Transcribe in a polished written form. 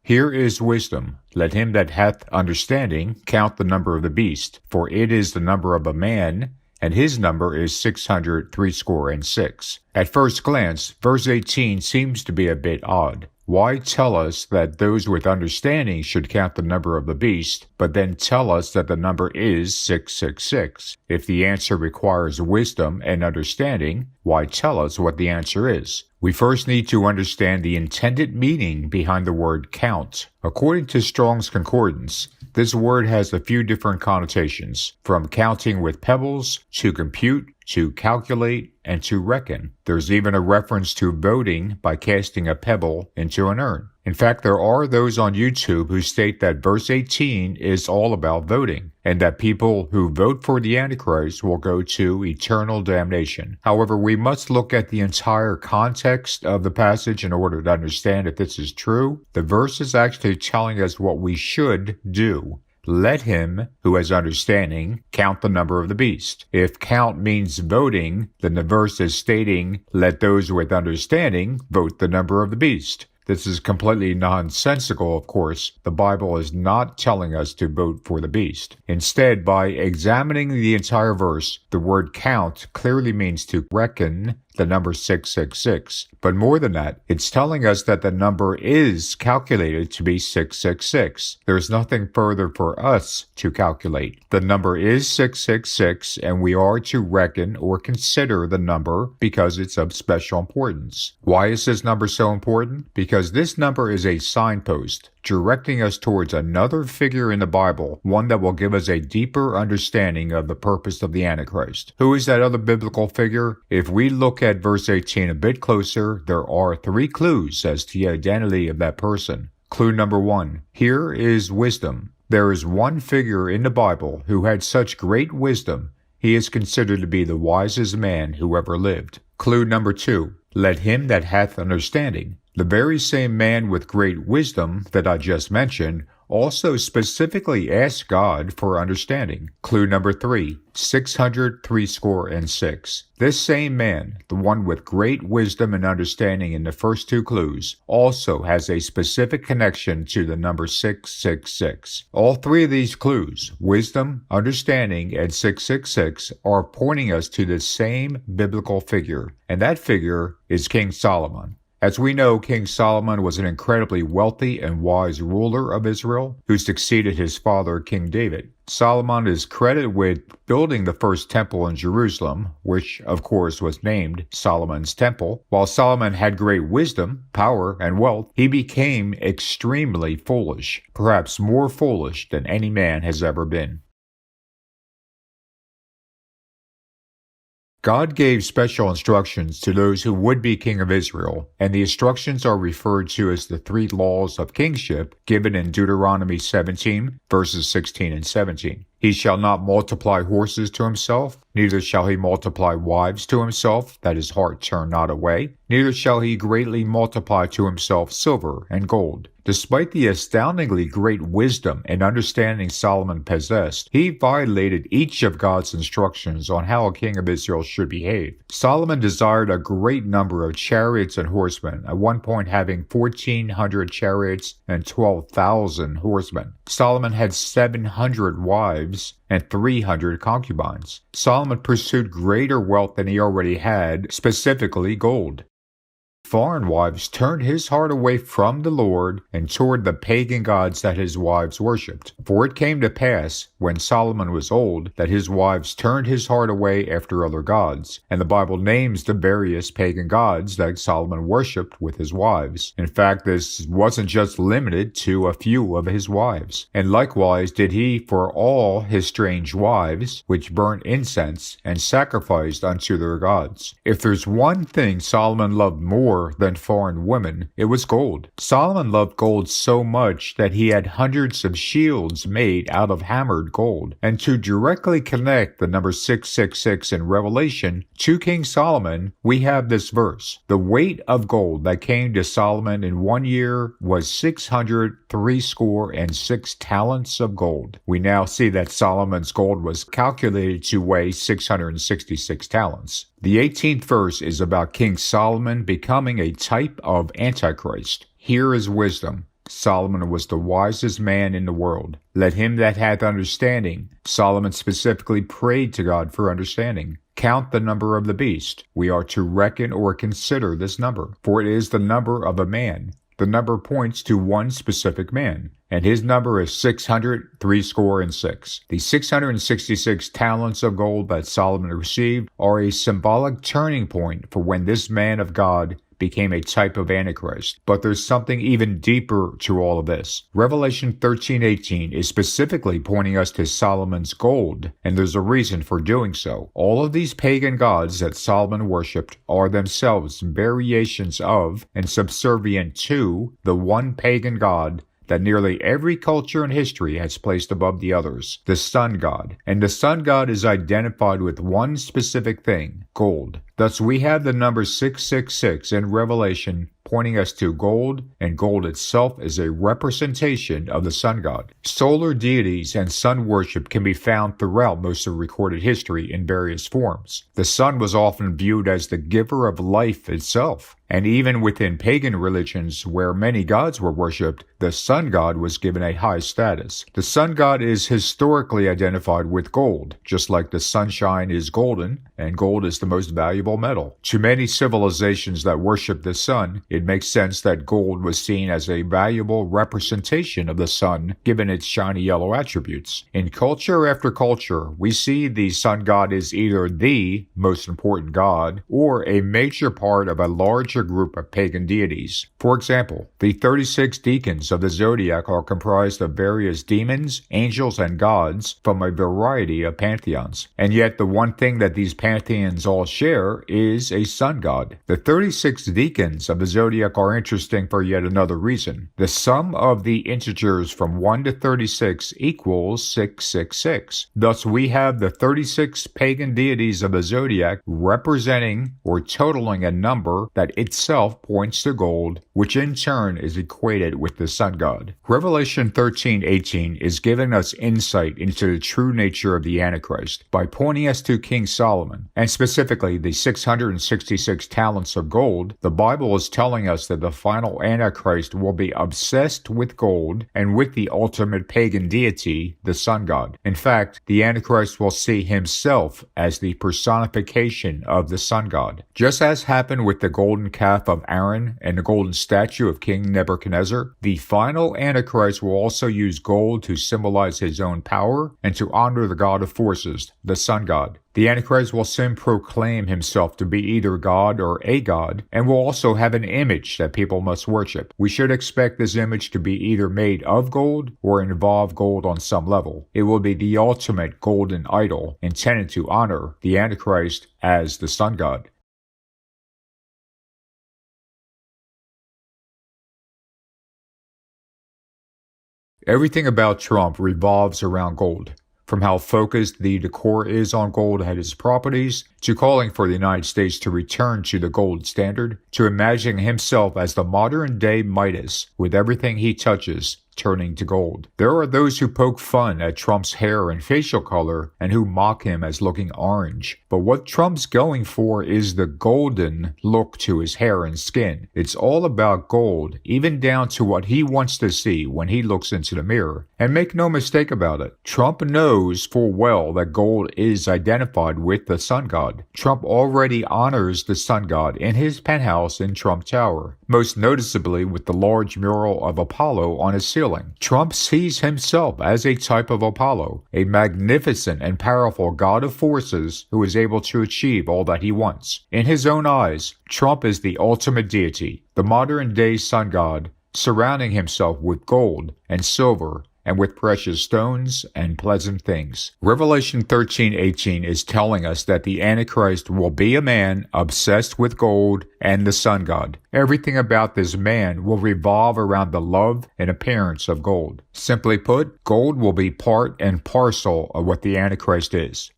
Here is wisdom. Let him that hath understanding count the number of the beast, for it is the number of a man, and his number is 666. At first glance, verse 18 seems to be a bit odd. Why tell us that those with understanding should count the number of the beast, but then tell us that the number is 666? If the answer requires wisdom and understanding, why tell us what the answer is? We first need to understand the intended meaning behind the word count. According to Strong's Concordance, this word has a few different connotations, from counting with pebbles, to compute, to calculate, and to reckon. There's even a reference to voting by casting a pebble into an urn. In fact, there are those on YouTube who state that verse 18 is all about voting, and that people who vote for the Antichrist will go to eternal damnation. However, we must look at the entire context of the passage in order to understand if this is true. The verse is actually telling us what we should do. Let him who has understanding count the number of the beast. If count means voting, then the verse is stating, let those with understanding vote the number of the beast. This is completely nonsensical, of course. The Bible is not telling us to vote for the beast. Instead, by examining the entire verse, the word count clearly means to reckon the number 666. But more than that, it's telling us that the number is calculated to be 666. There's nothing further for us to calculate. The number is 666, and we are to reckon or consider the number because it's of special importance. Why is this number so important? Because this number is a signpost directing us towards another figure in the Bible, one that will give us a deeper understanding of the purpose of the Antichrist. Who is that other biblical figure? If we look at verse 18 a bit closer, there are 3 clues as to the identity of that person. Clue number 1. Here is wisdom. There is one figure in the Bible who had such great wisdom, he is considered to be the wisest man who ever lived. Clue number 2. Let him that hath understanding. The very same man with great wisdom that I just mentioned also specifically asked God for understanding. Clue number 3, 666. This same man, the one with great wisdom and understanding in the first 2 clues, also has a specific connection to the number 666. All 3 of these clues, wisdom, understanding, and 666, are pointing us to the same biblical figure, and that figure is King Solomon. As we know, King Solomon was an incredibly wealthy and wise ruler of Israel who succeeded his father, King David. Solomon is credited with building the first temple in Jerusalem, which of course was named Solomon's Temple. While Solomon had great wisdom, power, and wealth, he became extremely foolish, perhaps more foolish than any man has ever been. God gave special instructions to those who would be king of Israel, and the instructions are referred to as the 3 laws of kingship given in Deuteronomy 17, verses 16 and 17. He shall not multiply horses to himself, neither shall he multiply wives to himself, that his heart turn not away, neither shall he greatly multiply to himself silver and gold. Despite the astoundingly great wisdom and understanding Solomon possessed, he violated each of God's instructions on how a king of Israel should behave. Solomon desired a great number of chariots and horsemen, at one point having 1,400 chariots and 12,000 horsemen. Solomon had 700 wives and 300 concubines. Solomon pursued greater wealth than he already had, specifically gold. Foreign wives turned his heart away from the Lord and toward the pagan gods that his wives worshipped. For it came to pass, when Solomon was old, that his wives turned his heart away after other gods. And the Bible names the various pagan gods that Solomon worshipped with his wives. In fact, this wasn't just limited to a few of his wives. And likewise did he for all his strange wives, which burnt incense and sacrificed unto their gods. If there's one thing Solomon loved more than foreign women, it was gold. Solomon loved gold so much that he had hundreds of shields made out of hammered gold. And to directly connect the number 666 in Revelation to King Solomon, we have this verse. The weight of gold that came to Solomon in 1 year was 666 talents of gold. We now see that Solomon's gold was calculated to weigh 666 talents. The 18th verse is about King Solomon becoming a type of antichrist. Here is wisdom. Solomon was the wisest man in the world. Let him that hath understanding. Solomon specifically prayed to God for understanding. Count the number of the beast. We are to reckon or consider this number, for it is the number of a man. The number points to one specific man, and his number is 666. The 666 talents of gold that Solomon received are a symbolic turning point for when this man of God became a type of antichrist. But there's something even deeper to all of this. Revelation 13:18 is specifically pointing us to Solomon's gold, and there's a reason for doing so. All of these pagan gods that Solomon worshipped are themselves variations of and subservient to the one pagan god that nearly every culture in history has placed above the others, the sun god. And the sun god is identified with one specific thing, gold. Thus we have the number 666 in Revelation pointing us to gold, and gold itself is a representation of the sun god. Solar deities and sun worship can be found throughout most of recorded history in various forms. The sun was often viewed as the giver of life itself, and even within pagan religions where many gods were worshipped, the sun god was given a high status. The sun god is historically identified with gold, just like the sunshine is golden, and gold is the most valuable metal. To many civilizations that worship the sun, it makes sense that gold was seen as a valuable representation of the sun, given its shiny yellow attributes. In culture after culture, we see the sun god is either the most important god, or a major part of a larger group of pagan deities. For example, the 36 deacons of the zodiac are comprised of various demons, angels, and gods from a variety of pantheons. And yet the one thing that these pantheons all share is a sun god. The 36 deacons of the zodiac are interesting for yet another reason. The sum of the integers from 1 to 36 equals 666. Thus we have the 36 pagan deities of the zodiac representing or totaling a number that itself points to gold, which in turn is equated with the sun god. Revelation 13:18 is giving us insight into the true nature of the Antichrist by pointing us to King Solomon, and specifically the 666 talents of gold. The Bible is telling us that the final Antichrist will be obsessed with gold and with the ultimate pagan deity, the sun god. In fact, the Antichrist will see himself as the personification of the sun god. Just as happened with the golden calf of Aaron and the golden statue of King Nebuchadnezzar, the final Antichrist will also use gold to symbolize his own power and to honor the god of forces, the sun god. The Antichrist will soon proclaim himself to be either God or a god, and will also have an image that people must worship. We should expect this image to be either made of gold or involve gold on some level. It will be the ultimate golden idol, intended to honor the Antichrist as the sun god. Everything about Trump revolves around gold. From how focused the decor is on gold and its properties, to calling for the United States to return to the gold standard, to imagining himself as the modern-day Midas, with everything he touches turning to gold. There are those who poke fun at Trump's hair and facial color and who mock him as looking orange. But what Trump's going for is the golden look to his hair and skin. It's all about gold, even down to what he wants to see when he looks into the mirror. And make no mistake about it, Trump knows full well that gold is identified with the sun god. Trump already honors the sun god in his penthouse in Trump Tower, most noticeably with the large mural of Apollo on his ceiling. Trump sees himself as a type of Apollo, a magnificent and powerful god of forces who is able to achieve all that he wants. In his own eyes, Trump is the ultimate deity, the modern-day sun god, surrounding himself with gold and silver and with precious stones and pleasant things. Revelation 13:18 is telling us that the Antichrist will be a man obsessed with gold and the sun god. Everything about this man will revolve around the love and appearance of gold. Simply put, gold will be part and parcel of what the Antichrist is.